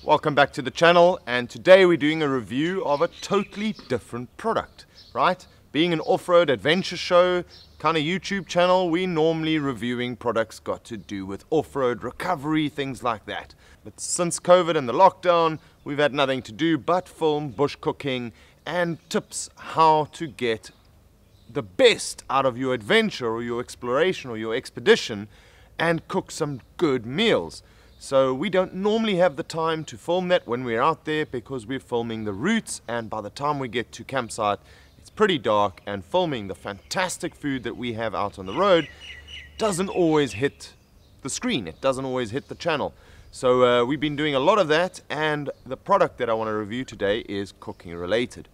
Welcome back to the channel, and today we're doing a review of a totally different product, right? Being an off-road adventure show kind of YouTube channel, we normally reviewing products got to do with off-road recovery, things like that. But since COVID and the lockdown, we've had nothing to do but film bush cooking and tips how to get the best out of your adventure or your exploration or your expedition and cook some good meals. So we don't normally have the time to film that when we're out there because we're filming the routes, and by the time we get to campsite it's pretty dark, and filming the fantastic food that we have out on the road doesn't always hit the screen, it doesn't always hit the channel. So we've been doing a lot of that, and the product that I want to review today is cooking related.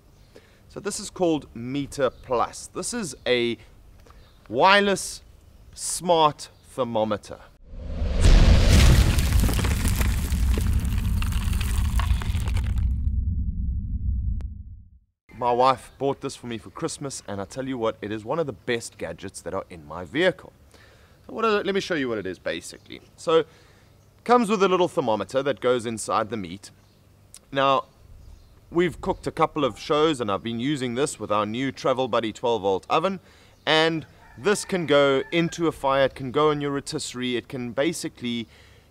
So this is called Meter Plus. This is a wireless smart thermometer. My wife bought this for me for Christmas, and I tell you what, it is one of the best gadgets that are in my vehicle. So let me show you what it is basically. So it comes with a little thermometer that goes inside the meat. Now, we've cooked a couple of shows and I've been using this with our new Travel Buddy 12-volt oven, and this can go into a fire, it can go in your rotisserie, it can basically,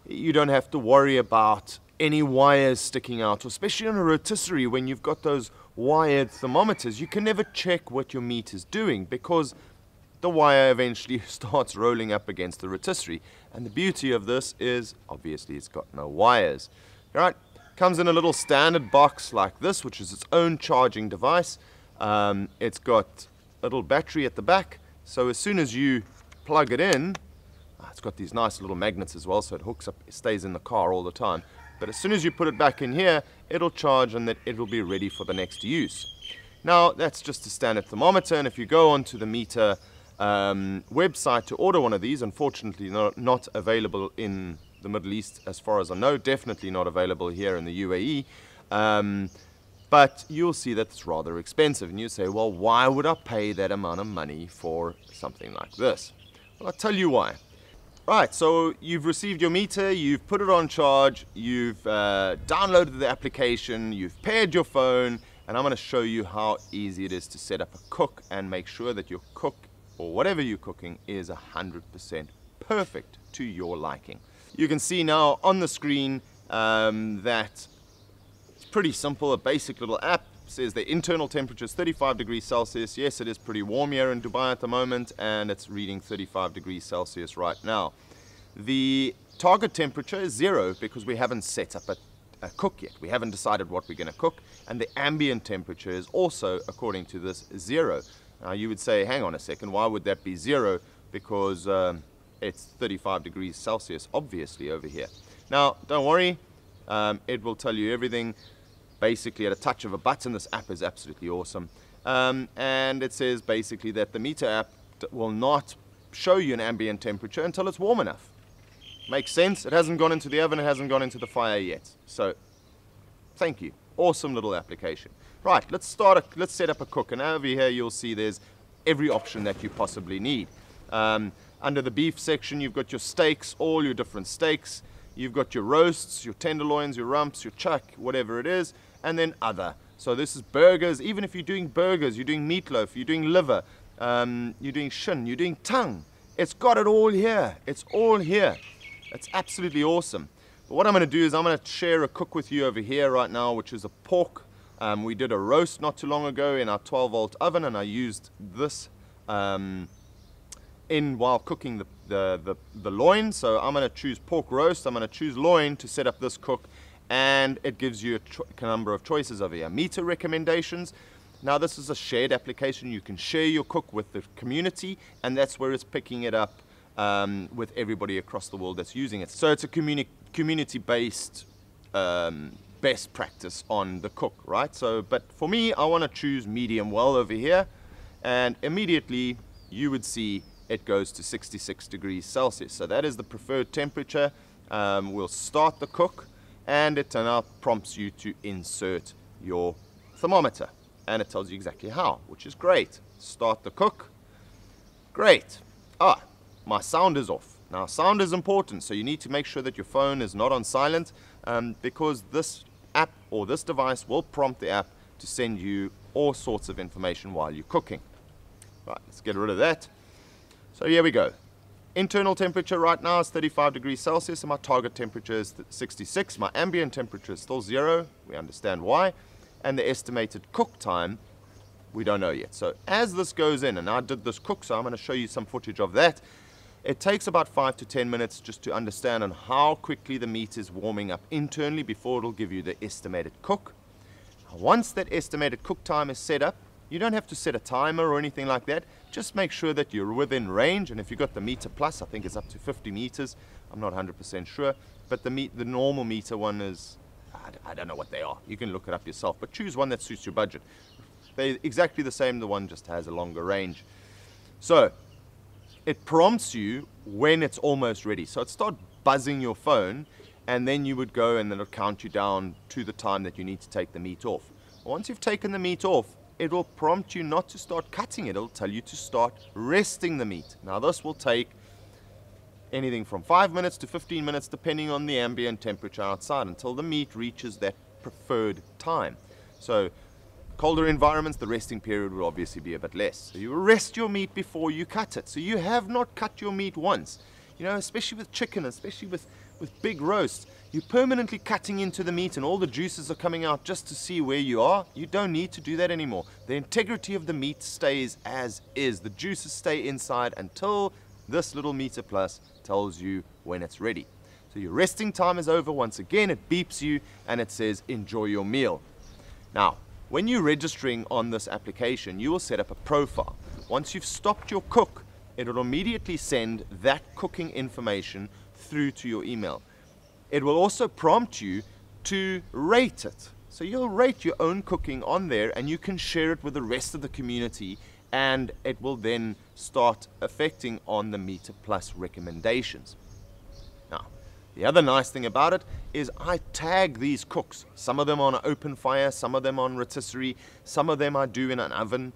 you don't have to worry about any wires sticking out, especially on a rotisserie when you've got those wired thermometers. You can never check what your meat is doing because the wire eventually starts rolling up against the rotisserie. And the beauty of this is obviously it's got no wires. Right? Comes in a little standard box like this, which is its own charging device. It's got a little battery at the back, so as soon as you plug it in, it's got these nice little magnets as well, so it hooks up, it stays in the car all the time. But as soon as you put it back in here, it'll charge and it will be ready for the next use. Now, that's just a standard thermometer, and if you go onto the Meter website to order one of these, unfortunately not available in the Middle East as far as I know, definitely not available here in the UAE, but you'll see that it's rather expensive, and you say, well, why would I pay that amount of money for something like this? Well, I'll tell you why. Right, so you've received your meter, you've put it on charge, you've downloaded the application, you've paired your phone, and I'm going to show you how easy it is to set up a cook and make sure that your cook, or whatever you're cooking, is 100% perfect to your liking. You can see now on the screen that it's pretty simple, a basic little app. Says the internal temperature is 35 degrees Celsius. Yes, it is pretty warm here in Dubai at the moment, and it's reading 35 degrees Celsius right now. The target temperature is 0 because we haven't set up a cook yet. We haven't decided what we're going to cook, and the ambient temperature is also, according to this, 0. Now you would say, hang on a second, why would that be 0? Because it's 35 degrees Celsius obviously over here. Now don't worry, it will tell you everything basically at a touch of a button. This app is absolutely awesome, and it says basically that the Meter app will not show you an ambient temperature until it's warm enough. Makes sense. It hasn't gone into the oven, it hasn't gone into the fire yet, so thank you. Awesome little application. Right, let's set up a cook, and over here you'll see there's every option that you possibly need. Under the beef section you've got your steaks, all your different steaks. You've got your roasts, your tenderloins, your rumps, your chuck, whatever it is, and then other. So this is burgers. Even if you're doing burgers, you're doing meatloaf, you're doing liver, you're doing shin, you're doing tongue. It's got it all here. It's all here. It's absolutely awesome. But what I'm going to do is I'm going to share a cook with you over here right now, which is a pork. We did a roast not too long ago in our 12-volt oven, and I used this while cooking the loin. So I'm going to choose pork roast, I'm going to choose loin to set up this cook, and it gives you a number of choices over here. Meter recommendations. Now this is a shared application. You can share your cook with the community, and that's where it's picking it up with everybody across the world that's using it. So it's a community-based best practice on the cook, right? So, but for me, I want to choose medium well over here, and immediately you would see it goes to 66 degrees Celsius. So that is the preferred temperature. We'll start the cook, and it now prompts you to insert your thermometer, and it tells you exactly how, which is great. Start the cook. Great. My sound is off. Now sound is important, so you need to make sure that your phone is not on silent. because this app or this device will prompt the app to send you all sorts of information while you're cooking. Right, let's get rid of that. So here we go. Internal temperature right now is 35 degrees Celsius and my target temperature is 66. My ambient temperature is still 0. We understand why. And the estimated cook time, we don't know yet. So as this goes in, and I did this cook, so I'm going to show you some footage of that. It takes about 5 to 10 minutes just to understand on how quickly the meat is warming up internally before it'll give you the estimated cook. Once that estimated cook time is set up, you don't have to set a timer or anything like that. Just make sure that you're within range. And if you've got the meter plus, I think it's up to 50 meters. I'm not 100% sure. But the normal meter one is, I don't know what they are. You can look it up yourself. But choose one that suits your budget. They're exactly the same. The one just has a longer range. So it prompts you when it's almost ready. So it starts buzzing your phone. And then you would go and then it'll count you down to the time that you need to take the meat off. Once you've taken the meat off, it will prompt you not to start cutting it. It'll tell you to start resting the meat. Now this will take anything from 5 minutes to 15 minutes depending on the ambient temperature outside until the meat reaches that preferred time. So colder environments, the resting period will obviously be a bit less. So you rest your meat before you cut it. So you have not cut your meat once. You know, especially with chicken, especially with big roasts, you're permanently cutting into the meat and all the juices are coming out just to see where you are. You don't need to do that anymore. The integrity of the meat stays as is. The juices stay inside until this little meter plus tells you when it's ready. So your resting time is over. Once again, it beeps you and it says enjoy your meal. Now, when you're registering on this application, you will set up a profile. Once you've stopped your cook, it will immediately send that cooking information through to your email. It will also prompt you to rate it. So you'll rate your own cooking on there and you can share it with the rest of the community and it will then start affecting on the Meter Plus recommendations. Now, the other nice thing about it is I tag these cooks. Some of them on an open fire, some of them on rotisserie, some of them I do in an oven,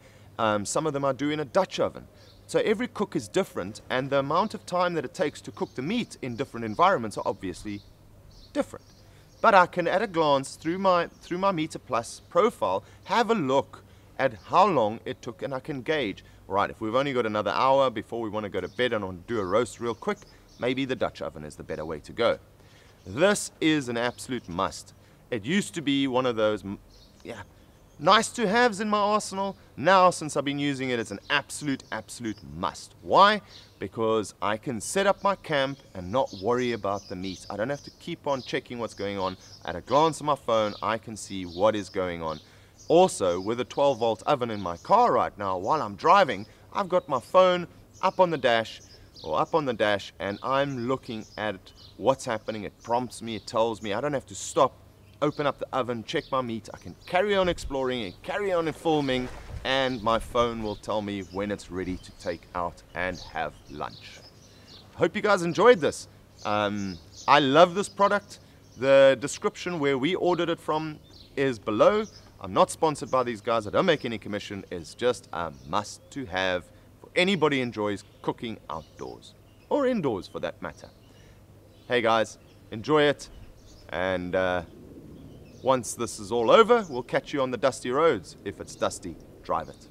some of them I do in a Dutch oven. So every cook is different and the amount of time that it takes to cook the meat in different environments are obviously different. But I can at a glance through my Meter Plus profile have a look at how long it took and I can gauge. Right, if we've only got another hour before we want to go to bed and want to do a roast real quick, maybe the Dutch oven is the better way to go. This is an absolute must. It used to be one of those, nice to haves in my arsenal. Now, since I've been using it, it's an absolute must. Why? Because I can set up my camp and not worry about the meat. I don't have to keep on checking what's going on. At a glance of my phone, I can see what is going on. Also, with a 12-volt oven in my car right now, while I'm driving, I've got my phone up on the dash, and I'm looking at what's happening. It prompts me, it tells me. I don't have to stop, open up the oven, check my meat. I can carry on exploring and carry on filming, and my phone will tell me when it's ready to take out and have lunch. Hope you guys enjoyed this. I love this product. The description where we ordered it from is below. I'm not sponsored by these guys. I don't make any commission. It's just a must to have for anybody who enjoys cooking outdoors or indoors for that matter. Hey guys, enjoy it. And once this is all over, we'll catch you on the dusty roads. If it's dusty, drive it.